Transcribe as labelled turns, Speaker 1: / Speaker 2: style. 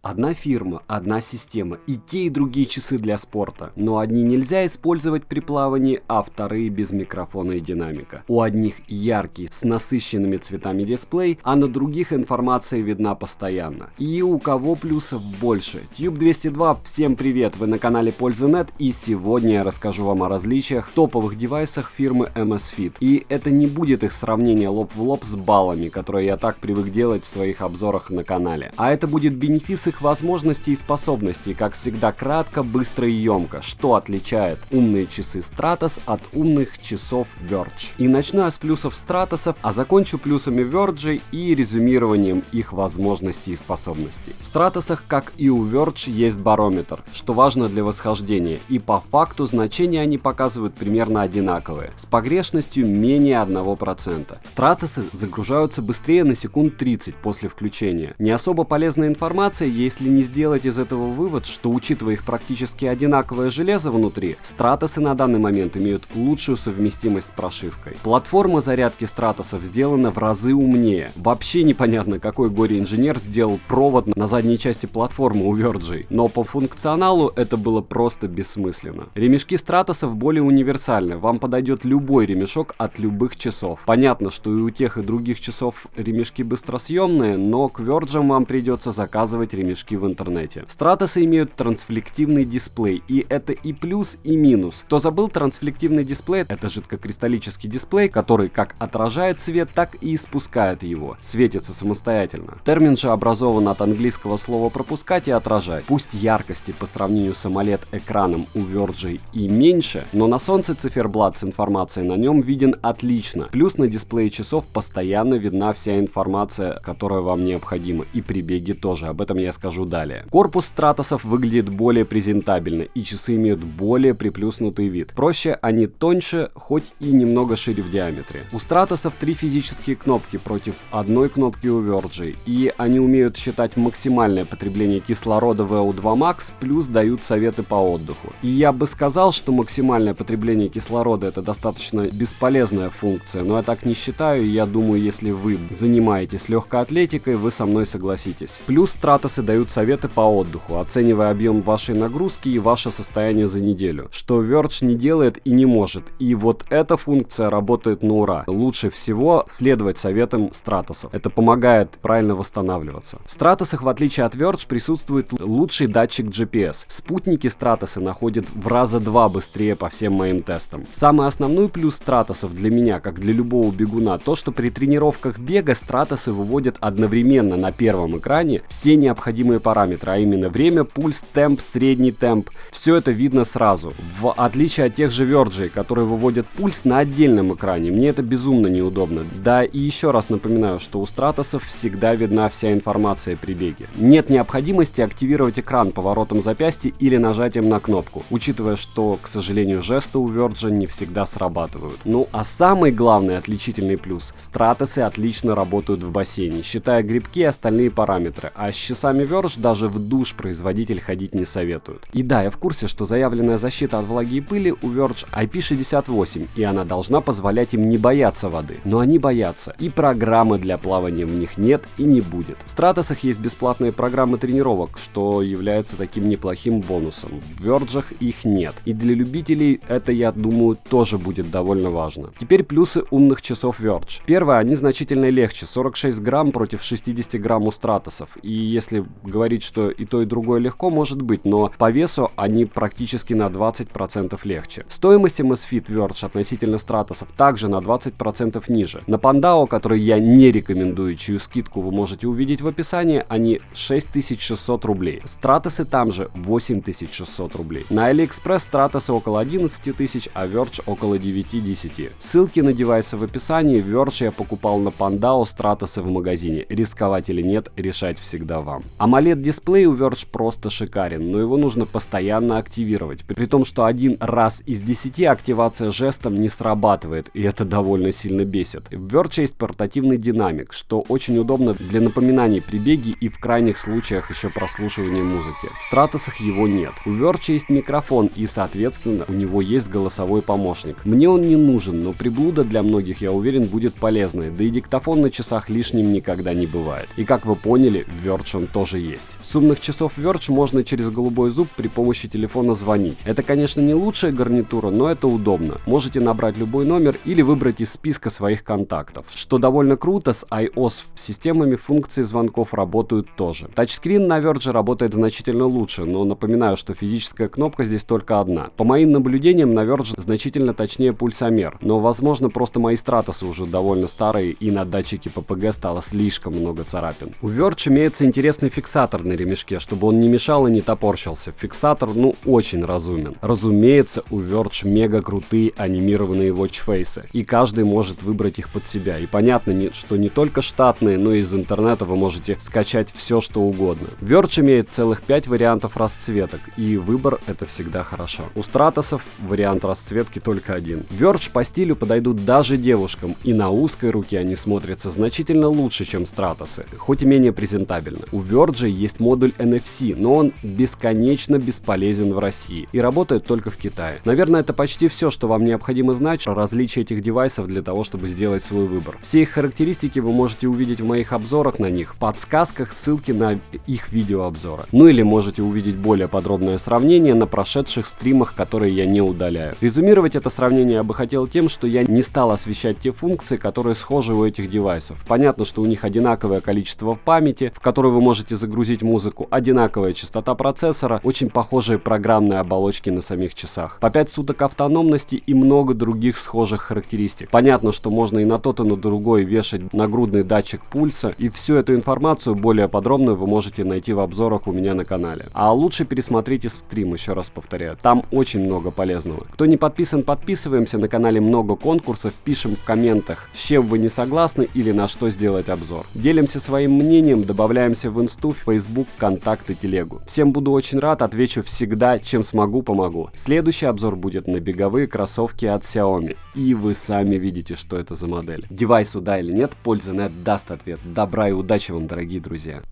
Speaker 1: Одна фирма, одна система, и те и другие часы для спорта. Но одни нельзя использовать при плавании, а вторые без микрофона и динамика. У одних яркий, с насыщенными цветами дисплей, а на других информация видна постоянно. И у кого плюсов больше? Tube 202, всем привет, вы на канале Польза.нет, и сегодня я расскажу вам о различиях в топовых девайсах фирмы Amazfit. И это не будет их сравнение лоб в лоб с баллами, которые я так привык делать в своих обзорах на канале. А это будет бенефис их возможностей и способностей, как всегда кратко, быстро и емко, что отличает умные часы Stratos от умных часов Verge. И начну я с плюсов Stratos'ов, а закончу плюсами Verge и резюмированием их возможностей и способностей. В Stratos'ах, как и у Verge, есть барометр, что важно для восхождения, и по факту значения они показывают примерно одинаковые, с погрешностью менее 1%. Stratos'ы загружаются быстрее на секунд 30 после включения. Не особо полезная информация, если не сделать из этого вывод, что учитывая их практически одинаковое железо внутри, Stratos'ы на данный момент имеют лучшую совместимость с прошивкой. Платформа зарядки Stratos'ов сделана в разы умнее. Вообще непонятно, какой горе-инженер сделал провод на задней части платформы у Verge, но по функционалу это было просто бессмысленно. Ремешки Stratos'ов более универсальны, вам подойдет любой ремешок от любых часов. Понятно, что и у тех и других часов ремешки быстросъемные, но к Verge вам придется заказывать ремешки в интернете. Stratos'ы имеют трансфлективный дисплей, и это и плюс, и минус. Кто забыл, трансфлективный дисплей — это жидкокристаллический дисплей, который как отражает свет, так и испускает его, светится самостоятельно. Термин же образован от английского слова пропускать и отражать. Пусть яркости по сравнению с AMOLED-экраном у Verge и меньше, но на солнце циферблат с информацией на нем виден отлично. Плюс на дисплее часов постоянно видна вся информация, которая вам необходима, и при беге тоже, об этом я скажу далее. Корпус Stratos'ов выглядит более презентабельно, и часы имеют более приплюснутый вид. Проще, они тоньше, хоть и немного шире в диаметре. У Stratos'ов 3 физические кнопки против одной кнопки у Verge, и они умеют считать максимальное потребление кислорода VO2 Max, плюс дают советы по отдыху. И я бы сказал, что максимальное потребление кислорода — это достаточно бесполезная функция, но я так не считаю, и я думаю, если вы занимаетесь легкой атлетикой, вы со мной согласитесь. Плюс Stratos'ы дают советы по отдыху, оценивая объем вашей нагрузки и ваше состояние за неделю, что Verge не делает и не может, и вот эта функция работает на ура. Лучше всего следовать советам Stratos'ов. Это помогает правильно восстанавливаться. В Stratos'ах, в отличие от Verge, присутствует лучший датчик GPS. Спутники Stratos'ы находят в раза 2 быстрее по всем моим тестам. Самый основной плюс Stratos'ов для меня, как для любого бегуна, то, что при тренировках бега Stratos'ы выводят одновременно на первом экране все необходимые параметры, а именно время, пульс, темп, средний темп. Все это видно сразу. В отличие от тех же Verge, которые выводят пульс на отдельном экране. Мне это безумно неудобно. Да и еще раз напоминаю, что у Stratos'ов всегда видна вся информация при беге. Нет необходимости активировать экран поворотом запястья или нажатием на кнопку, учитывая, что, к сожалению, жесты у Verge не всегда срабатывают. Ну а самый главный отличительный плюс — Stratos'ы отлично работают в бассейне, считая грибки и остальные параметры, а с часами Verge даже в душ производитель ходить не советует. И да, я в курсе, что заявленная защита от влаги и пыли у Verge IP68, и она должна позволять им не бояться воды. Но они боятся, и программы для плавания в них нет и не будет. В Stratos'ах есть бесплатные программы тренировок, что является таким неплохим бонусом. В Verge'ах их нет. И для любителей это, я думаю, тоже будет довольно важно. Теперь плюсы умных часов Verge. Первое, они значительно легче, 46 грамм против 60 грамм у Stratos'ов. И если говорить, что и то, и другое легко, может быть, но по весу они практически на 20% легче. Стоимость Amazfit Verge относительно Stratos'ов также на 20% ниже. На Pandao, который я не рекомендую, чью скидку вы можете увидеть в описании, они 6600 рублей. Stratos'ы там же 8600 рублей. На AliExpress Stratos'ы около 11 тысяч, а Verge около 9-10. Ссылки на девайсы в описании. Verge я покупал на Pandao, Stratos'ы в магазине. Рисковать или нет, решать всегда вам. AMOLED-дисплей у Verge просто шикарен, но его нужно постоянно активировать. При том, что один раз из 10 активация жестом не срабатывает, и это довольно сильно бесит. В Verge есть портативный динамик, что очень удобно для напоминаний при беге и в крайних случаях еще прослушивания музыки. В Stratos'ах его нет. У Verge есть микрофон, и соответственно у него есть голосовой помощник. Мне он не нужен, но приблуда для многих, я уверен, будет полезной, да и диктофон на часах лишним никогда не бывает. И как вы поняли, в Verge он тоже тоже есть. С умных часов Verge можно через голубой зуб при помощи телефона звонить. Это, конечно, не лучшая гарнитура, но это удобно. Можете набрать любой номер или выбрать из списка своих контактов. Что довольно круто, с iOS системами функции звонков работают тоже. Тачскрин на Verge работает значительно лучше, но напоминаю, что физическая кнопка здесь только одна. По моим наблюдениям, на Verge значительно точнее пульсомер, но возможно просто мои стратосы уже довольно старые и на датчике ППГ стало слишком много царапин. У Verge имеется интересный фиксатор на ремешке, чтобы он не мешал и не топорщился. Фиксатор очень разумен. Разумеется, у Verge мега крутые анимированные watchfaces, и каждый может выбрать их под себя. И понятно, что не только штатные, но и из интернета вы можете скачать все, что угодно. Verge имеет целых 5 вариантов расцветок, и выбор это всегда хорошо. У стратосов вариант расцветки только один. Verge по стилю подойдут даже девушкам, и на узкой руке они смотрятся значительно лучше, чем стратосы, хоть и менее презентабельно. У Verge есть модуль NFC, но он бесконечно бесполезен в России и работает только в Китае. Наверное, это почти все, что вам необходимо знать про различия этих девайсов для того, чтобы сделать свой выбор. Все их характеристики вы можете увидеть в моих обзорах на них, в подсказках ссылки на их видеообзоры. Ну или можете увидеть более подробное сравнение на прошедших стримах, которые я не удаляю. Резюмировать это сравнение я бы хотел тем, что я не стал освещать те функции, которые схожи у этих девайсов. Понятно, что у них одинаковое количество памяти, в которую вы можете загрузить музыку, одинаковая частота процессора, очень похожие программные оболочки на самих часах, по 5 суток автономности и много других схожих характеристик. Понятно, что можно и на тот, и на другой вешать нагрудный датчик пульса, и всю эту информацию более подробную вы можете найти в обзорах у меня на канале. А лучше пересмотрите стрим, еще раз повторяю, там очень много полезного. Кто не подписан, подписываемся, на канале много конкурсов, пишем в комментах, с чем вы не согласны или на что сделать обзор. Делимся своим мнением, добавляемся в инсту, в Facebook, контакт и телегу. Всем буду очень рад, отвечу всегда, чем смогу, помогу. Следующий обзор будет на беговые кроссовки от Xiaomi. И вы сами видите, что это за модель. Девайсу да или нет, польза нет даст ответ. Добра и удачи вам, дорогие друзья.